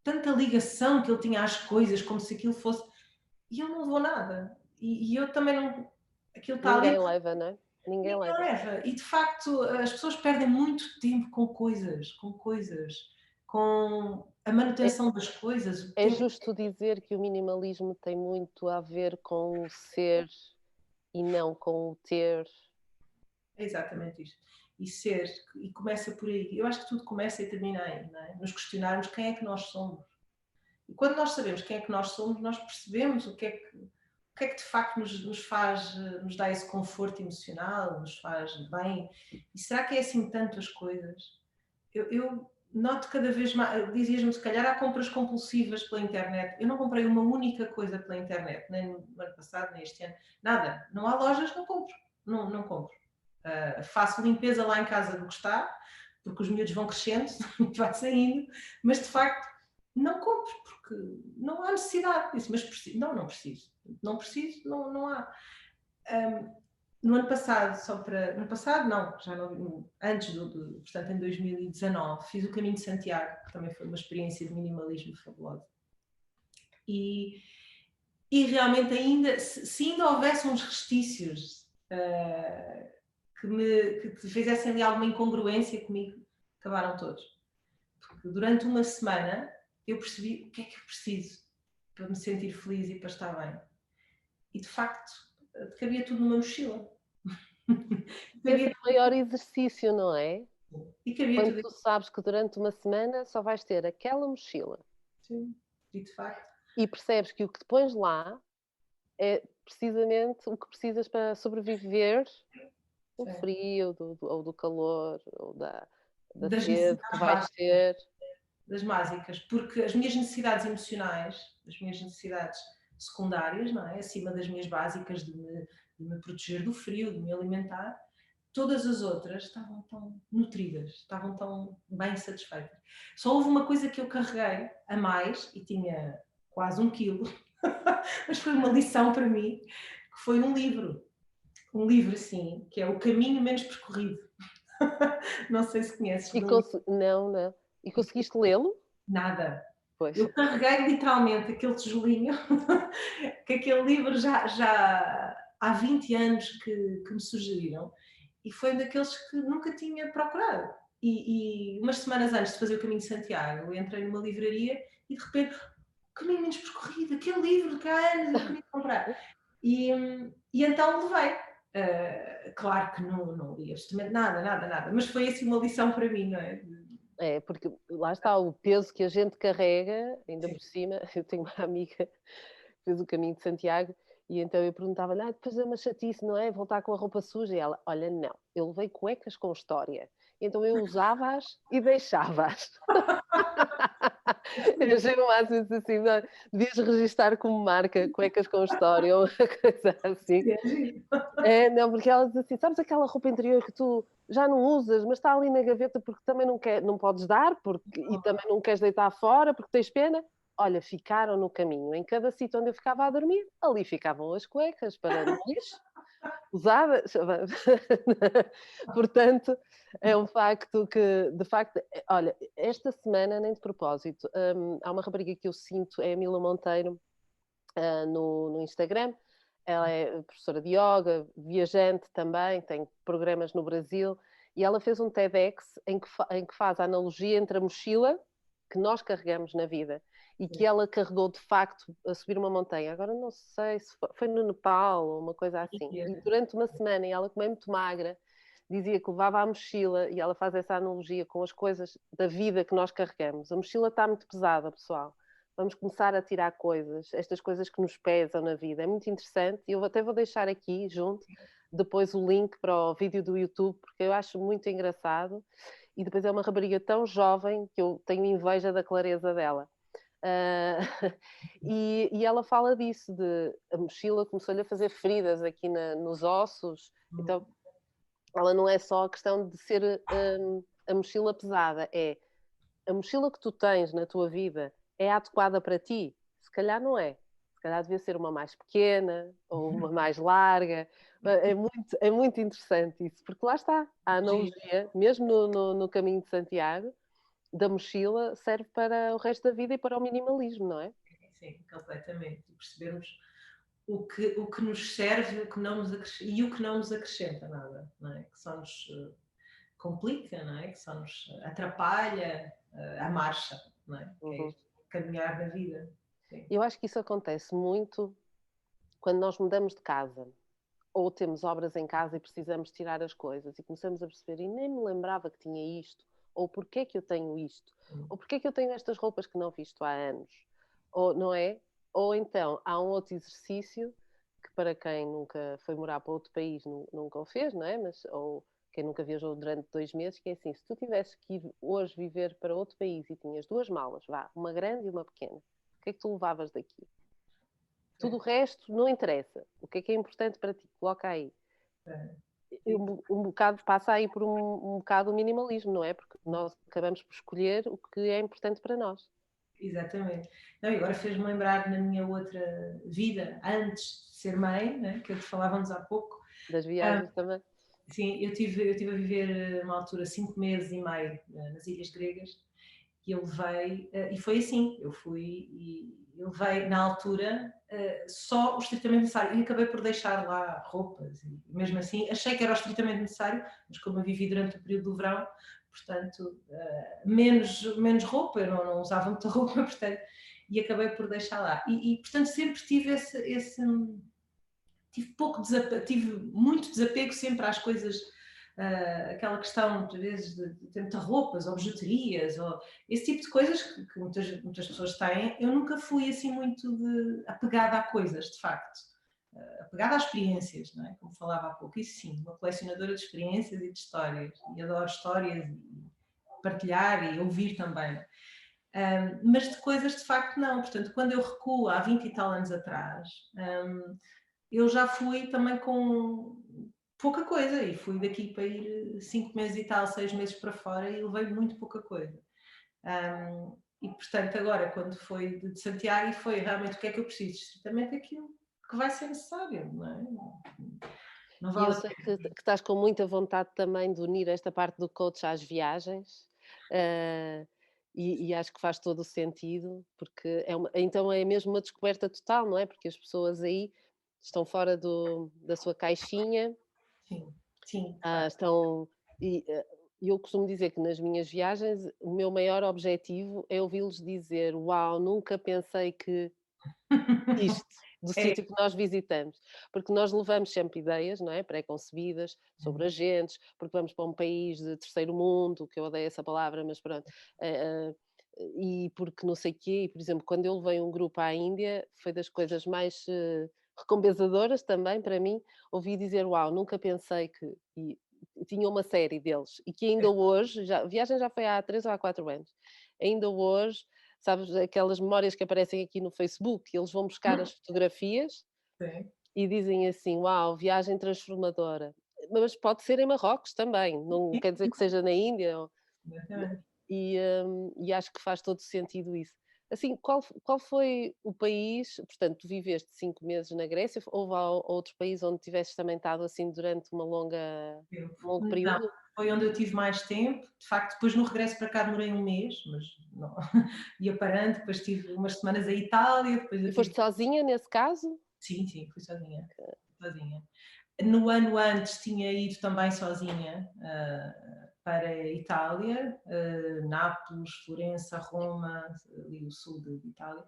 tanta ligação que ele tinha às coisas, como se aquilo fosse. E ele não levou nada. E eu também não. Aquilo está ali. Ninguém leva, não é? Ninguém leva. E de facto, as pessoas perdem muito tempo com a manutenção das coisas. O É tempo... justo dizer que o minimalismo tem muito a ver com o ser e não com o ter. É exatamente isto. E começa por aí. Eu acho que tudo começa e termina aí, não é? Nos questionarmos quem é que nós somos. E quando nós sabemos quem é que nós somos, nós percebemos o que é que de facto nos faz, nos dá esse conforto emocional, nos faz bem. E será que é assim tanto as coisas? Eu noto cada vez mais, dizias-me se calhar há compras compulsivas pela internet. Eu não comprei uma única coisa pela internet, nem no ano passado, nem este ano. Nada. Não há lojas, não compro. Não compro. Faço limpeza lá em casa do que está, porque os miúdos vão crescendo, vai saindo, mas de facto não compro, porque não há necessidade disso, mas preciso. Não preciso. Não preciso, não há. No ano passado, no passado não, já não, antes portanto em 2019, fiz o Caminho de Santiago, que também foi uma experiência de minimalismo fabulosa. E realmente ainda, se ainda houvesse uns restícios que fizessem ali alguma incongruência comigo, acabaram todos. Porque durante uma semana eu percebi o que é que eu preciso para me sentir feliz e para estar bem. E de facto, cabia tudo numa mochila. Esse é o maior exercício, não é? E cabia Quando tudo. tu sabes que durante uma semana só vais ter aquela mochila. Sim, e de facto. E percebes que o que te pões lá é precisamente o que precisas para sobreviver do frio, ou do calor, ou da sede que vais ter. Das básicas, porque as minhas necessidades emocionais, as minhas necessidades secundárias, não é? Acima das minhas básicas de me proteger do frio, de me alimentar, todas as outras estavam tão nutridas, estavam tão bem satisfeitas. Só houve uma coisa que eu carreguei a mais, e tinha quase 1 quilo, mas foi uma lição para mim, que foi um livro. Um livro, sim, que é O Caminho Menos Percorrido. Não sei se conheces. Não. E conseguiste lê-lo? Nada. Pois. Eu carreguei literalmente aquele tijolinho, que aquele livro já há 20 anos que me sugeriram, e foi um daqueles que nunca tinha procurado. E umas semanas antes de fazer o Caminho de Santiago, eu entrei numa livraria e de repente, O Caminho Menos Percorrido, aquele livro que há anos eu queria comprar. E então levei. Claro que não li absolutamente nada, mas foi assim uma lição para mim, não é? É, porque lá está o peso que a gente carrega, ainda Sim. por cima. Eu tenho uma amiga que fez o Caminho de Santiago e então eu perguntava-lhe, depois é uma chatice, não é? Voltar com a roupa suja. E ela, olha, não, eu levei cuecas com história. Então eu usava-as e deixava-as. Eu achei o máximo assim, devias registar como marca cuecas com história ou uma coisa assim. Não, porque ela diz assim, sabes aquela roupa interior que tu já não usas, mas está ali na gaveta porque também não podes dar e também não queres deitar fora porque tens pena? Olha, ficaram no caminho. Em cada sítio onde eu ficava a dormir, ali ficavam as cuecas para no lixo, usadas. Portanto, é um facto que, de facto, olha, esta semana, nem de propósito, há uma rapariga que eu sinto, é a Mila Monteiro, no Instagram. Ela é professora de yoga, viajante também, tem programas no Brasil, e ela fez um TEDx em que faz a analogia entre a mochila que nós carregamos na vida e que ela carregou de facto a subir uma montanha. Agora não sei se foi no Nepal ou uma coisa assim. E durante uma semana, e ela, como é muito magra, dizia que levava a mochila, e ela faz essa analogia com as coisas da vida que nós carregamos. A mochila está muito pesada, pessoal. vamos começar a tirar coisas, estas coisas que nos pesam na vida. É muito interessante e eu até vou deixar aqui junto depois o link para o vídeo do YouTube, porque eu acho muito engraçado e depois é uma rapariga tão jovem que eu tenho inveja da clareza dela. E ela fala disso, de a mochila começou-lhe a fazer feridas aqui nos ossos, então ela não é só a questão de ser a mochila pesada, é a mochila que tu tens na tua vida é adequada para ti? Se calhar não é. Se calhar devia ser uma mais pequena ou uma mais larga. É muito interessante isso, porque lá está, a analogia, mesmo no caminho de Santiago, da mochila, serve para o resto da vida e para o minimalismo, não é? Sim, completamente. E percebermos o que nos serve o que não nos e o que não nos acrescenta nada, não é? Que só nos complica, não é? Que só nos atrapalha a marcha, não é? Que é caminhar na vida. Sim. Eu acho que isso acontece muito quando nós mudamos de casa ou temos obras em casa e precisamos tirar as coisas e começamos a perceber e nem me lembrava que tinha isto, ou porquê que eu tenho isto, ou porquê que eu tenho estas roupas que não visto há anos, ou não é? Ou então há um outro exercício que para quem nunca foi morar para outro país nunca o fez, não é? Mas, ou quem nunca viajou durante 2 meses, que é assim, se tu tivesses que ir hoje viver para outro país e tinhas 2 malas, vá, uma grande e uma pequena, o que é que tu levavas daqui? Tudo o resto não interessa. O que é importante para ti? Coloca aí. Um bocado passa aí por um bocado o minimalismo, não é? Porque nós acabamos por escolher o que é importante para nós. Exatamente. Não, e agora fez-me lembrar na minha outra vida, antes de ser mãe, né, que eu te falávamos há pouco. Das viagens também. Sim, eu tive a viver uma altura 5 meses e meio nas Ilhas Gregas e eu levei, e foi assim, eu fui e eu levei na altura só o estritamente necessário e acabei por deixar lá roupas e mesmo assim achei que era o estritamente necessário, mas como eu vivi durante o período do verão, portanto menos roupa, eu não usava muita roupa, portanto, e acabei por deixar lá e portanto sempre tive esse tive muito desapego sempre às coisas, aquela questão, muitas vezes, de ter muitas roupas, ou bijuterias, ou esse tipo de coisas que muitas pessoas têm. Eu nunca fui assim muito apegada a coisas, de facto. Apegada às experiências, não é? Como falava há pouco. Isso sim, uma colecionadora de experiências e de histórias. E adoro histórias e partilhar e ouvir também. Mas de coisas, de facto, não. Portanto, quando eu recuo há 20 e tal anos atrás, eu já fui também com pouca coisa e fui daqui para ir 5 meses e tal, 6 meses para fora e levei muito pouca coisa. E portanto agora quando foi de Santiago foi realmente o que é que eu preciso? Estritamente aquilo que vai ser necessário, não é? Não E eu vale a sei pena. que estás com muita vontade também de unir esta parte do coach às viagens. E acho que faz todo o sentido, porque então é mesmo uma descoberta total, não é? Porque as pessoas aí estão fora da sua caixinha. Sim, sim, de Ah, facto. estão e, eu costumo dizer que nas minhas viagens o meu maior objetivo é ouvi-los dizer: "Uau, nunca pensei que isto", do É, sítio que nós visitamos. Porque nós levamos sempre ideias, não é, pré-concebidas sobre agentes, porque vamos para um país de terceiro mundo, que eu odeio essa palavra, mas pronto, e porque não sei quê, e por exemplo, quando eu levei um grupo à Índia, foi das coisas mais, recompensadoras também para mim, ouvi dizer: "Uau, nunca pensei que", e tinha uma série deles, e que ainda hoje, a viagem já foi há 3 ou há 4 anos, ainda hoje, sabes, aquelas memórias que aparecem aqui no Facebook, eles vão buscar as fotografias sim, e dizem assim: "Uau, viagem transformadora", mas pode ser em Marrocos também, não quer dizer que seja na Índia. exatamente. E acho que faz todo sentido isso. Assim, qual foi o país, portanto, tu viveste 5 meses na Grécia, houve outro país onde tivesses também estado assim durante um longo Não, período? foi onde eu tive mais tempo. De facto, depois no regresso para cá demorei um mês, mas não, ia parando. Depois tive umas semanas em Itália, depois E eu tive. foste sozinha nesse caso? Sim, sim, fui sozinha. Sozinha. No ano antes tinha ido também sozinha para a Itália, Nápoles, Florença, Roma, ali o sul de Itália.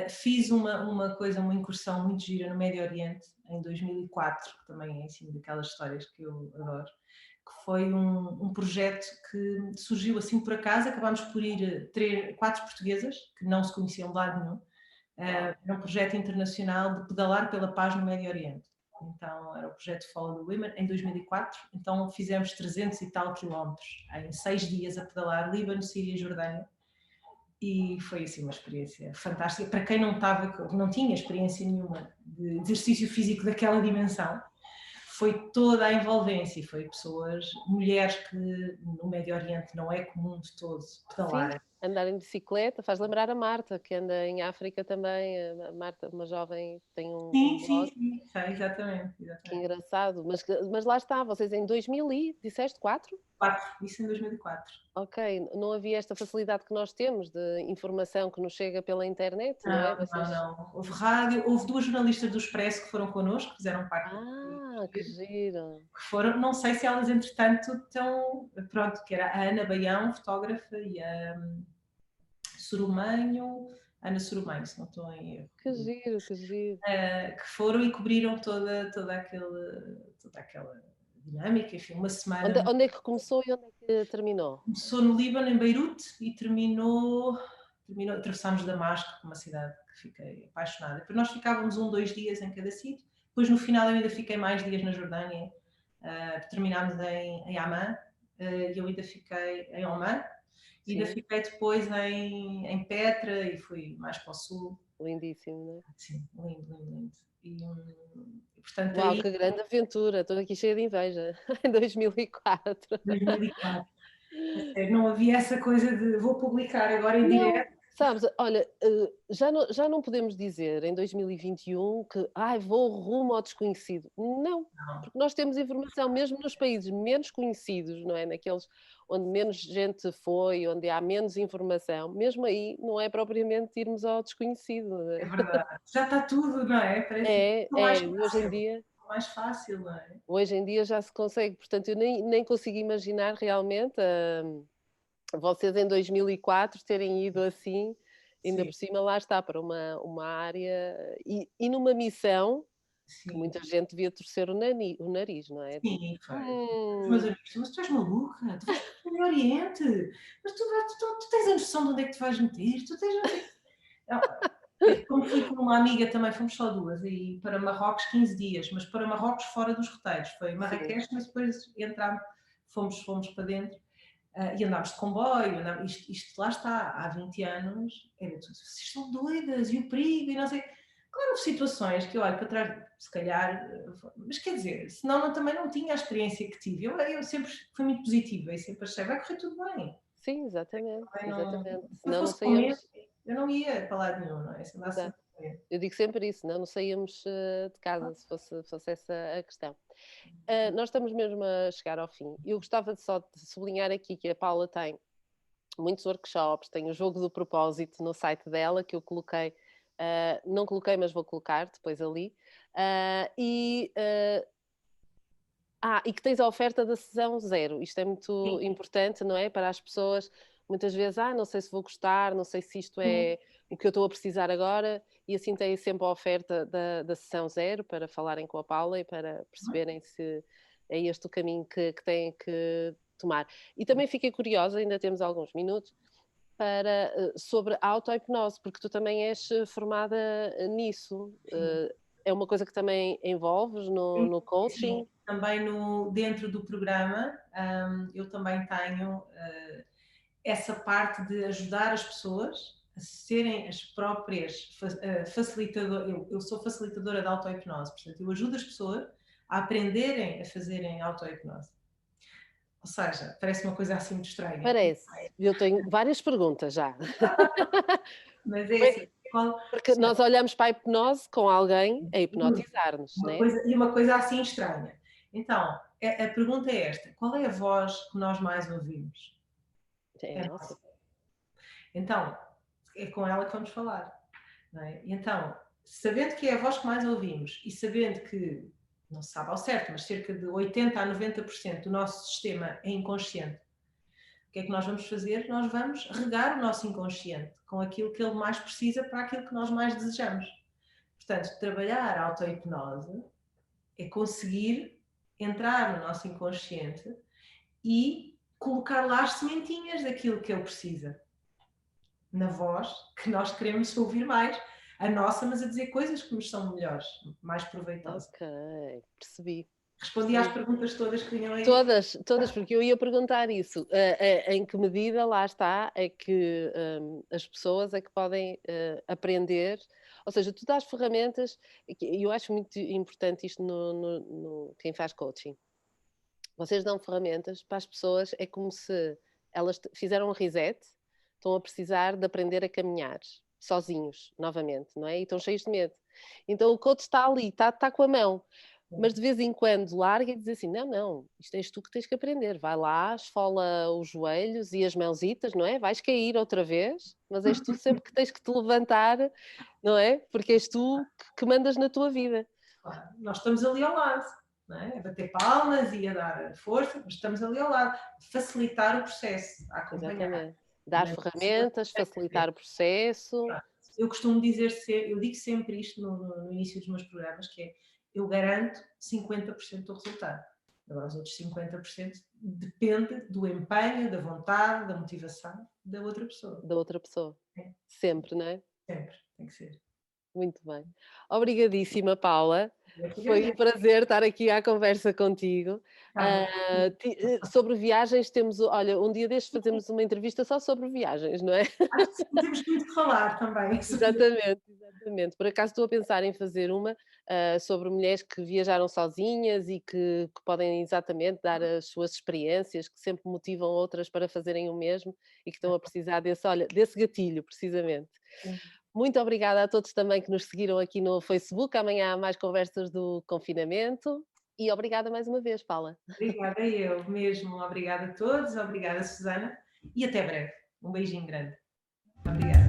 Fiz uma coisa, uma incursão muito gira no Médio Oriente, em 2004, que também é assim daquelas histórias que eu adoro. que foi um projeto que surgiu assim por acaso. Acabámos por ir 4 portuguesas que não se conheciam de lado nenhum. Era um projeto internacional de pedalar pela paz no Médio Oriente. Então, era o projeto Follow the Women, em 2004. Então, fizemos 300 e tal quilómetros em 6 dias a pedalar, Líbano, Síria e Jordânia. E foi assim uma experiência fantástica. Para quem não tinha experiência nenhuma de exercício físico daquela dimensão, foi toda a envolvência. E foi pessoas, mulheres que no Médio Oriente não é comum de todo pedalar. Sim, andar em bicicleta faz lembrar a Marta, que anda em África também. A Marta, uma jovem, tem um blog. Sim, exatamente. Que engraçado. Mas lá está, vocês em 2000 e, disseste 4? 4, isso em 2004. Ok, não havia esta facilidade que nós temos de informação que nos chega pela internet, não é? Não. Houve rádio, houve 2 jornalistas do Expresso que foram connosco, que fizeram parte. Que giro. Que foram, não sei se elas entretanto estão, pronto, que era a Ana Baião, fotógrafa, e a Ana Sorumanho, se não estou em erro. Que giro, que giro. Que foram e cobriram toda aquela dinâmica, enfim, uma semana. Onde é que começou e onde é que terminou? Começou no Líbano, em Beirute, e terminou atravessámos Damasco, uma cidade que fiquei apaixonada. Depois nós ficávamos 2 dias em cada sítio. Depois no final eu ainda fiquei mais dias na Jordânia. Terminámos em Amman, e eu ainda fiquei em Oman. E ainda fiquei depois em Petra e fui mais para o sul. Lindíssimo, não é? Sim, lindo. E, portanto, uau, que grande aventura, estou aqui cheia de inveja. Em 2004. 2004. Não havia essa coisa de vou publicar agora em direto. Sabes, olha, já não podemos dizer em 2021 que vou rumo ao desconhecido. Não, porque nós temos informação mesmo nos países menos conhecidos, não é? Naqueles onde menos gente foi, onde há menos informação, mesmo aí não é propriamente irmos ao desconhecido. É verdade. Já está tudo, não é? Parece hoje em dia. Mais fácil, não é? Hoje em dia já se consegue, portanto eu nem consigo imaginar realmente vocês em 2004 terem ido assim, ainda por cima lá está, para uma área e numa missão que muita gente devia torcer o nariz, não é? Sim, foi. Os meus amigos, mas tu és maluca, tu vais para o Medio Oriente, mas tu tens a noção de onde é que te vais meter, tu tens... Como fui com uma amiga também, fomos só 2, e para Marrocos 15 dias, mas para Marrocos fora dos roteiros, foi Marrakech, mas depois fomos para dentro. E andámos de comboio, isto lá está, há 20 anos, era tudo, vocês são doidas, e o perigo, e não sei. Claro, houve situações que eu olho para trás, se calhar, mas quer dizer, senão também não tinha a experiência que tive. Eu sempre fui muito positiva e sempre achei, vai correr tudo bem. Sim, exatamente. Senão não saíamos. Eu não ia para lado nenhum, não é? Eu digo sempre isso, não saíamos de casa se fosse essa a questão. Nós estamos mesmo a chegar ao fim. Eu gostava só de sublinhar aqui que a Paula tem muitos workshops, tem o jogo do propósito no site dela, que eu coloquei, não coloquei, mas vou colocar depois ali. E que tens a oferta da sessão 0. Isto é muito importante, não é? Para as pessoas, muitas vezes, não sei se vou gostar, não sei se isto é o que eu estou a precisar agora, e assim têm sempre a oferta da sessão 0 para falarem com a Paula e para perceberem se é este o caminho que têm que tomar. E também fiquei curiosa, ainda temos alguns minutos, sobre a auto-hipnose, porque tu também és formada nisso. É uma coisa que também envolves no coaching? Sim, também dentro do programa, eu também tenho essa parte de ajudar as pessoas a serem as próprias facilitadoras. Eu sou facilitadora de auto-hipnose, portanto, eu ajudo as pessoas a aprenderem a fazerem auto-hipnose. Ou seja, parece uma coisa assim muito estranha. Parece. Eu tenho várias perguntas já. Mas é assim. Porque nós olhamos para a hipnose com alguém a hipnotizar-nos, não é? E uma coisa assim estranha. Então, a pergunta é esta: qual é a voz que nós mais ouvimos? É a nossa. Então, é com ela que vamos falar. Não é? Então, sabendo que é a voz que mais ouvimos e sabendo que, não se sabe ao certo, mas cerca de 80% a 90% do nosso sistema é inconsciente, o que é que nós vamos fazer? Nós vamos regar o nosso inconsciente com aquilo que ele mais precisa para aquilo que nós mais desejamos. Portanto, trabalhar a auto-hipnose é conseguir entrar no nosso inconsciente e colocar lá as sementinhas daquilo que ele precisa. Na voz, que nós queremos ouvir mais, a nossa, mas a dizer coisas que nos são melhores, mais proveitosas. Ok, percebi. Respondi às perguntas todas que vinham aí? Todas, porque eu ia perguntar isso. Em que medida, lá está, é que as pessoas é que podem aprender, ou seja, tu dás ferramentas, e eu acho muito importante isto no quem faz coaching. Vocês dão ferramentas para as pessoas, é como se elas fizeram um reset, estão a precisar de aprender a caminhar sozinhos, novamente, não é? E estão cheios de medo. Então o coach está ali, está com a mão, mas de vez em quando larga e diz assim, não, isto és tu que tens que aprender, vai lá, esfola os joelhos e as mãozitas, não é? Vais cair outra vez, mas és tu sempre que tens que te levantar, não é? Porque és tu que mandas na tua vida. Claro, nós estamos ali ao lado, não é? A bater palmas e a dar força, mas estamos ali ao lado, facilitar o processo, a acompanhar. Exatamente. Dar ferramentas, facilitar o processo. Eu costumo dizer, eu digo sempre isto no início dos meus programas, que é, eu garanto 50% do resultado. Agora, os outros 50% depende do empenho, da vontade, da motivação da outra pessoa. Da outra pessoa. É. Sempre, não é? Sempre, tem que ser. Muito bem. Obrigadíssima, Paula. Foi um prazer estar aqui à conversa contigo. Sobre viagens temos, olha, um dia destes fazemos uma entrevista só sobre viagens, não é? Acho que sim, temos muito que falar também. Exatamente. Por acaso estou a pensar em fazer uma sobre mulheres que viajaram sozinhas e que podem exatamente dar as suas experiências, que sempre motivam outras para fazerem o mesmo e que estão a precisar desse gatilho, precisamente. Sim. Muito obrigada a todos também que nos seguiram aqui no Facebook. Amanhã há mais conversas do confinamento. E obrigada mais uma vez, Paula. Obrigada eu mesmo. Obrigada a todos. Obrigada, Susana. E até breve. Um beijinho grande. Obrigada.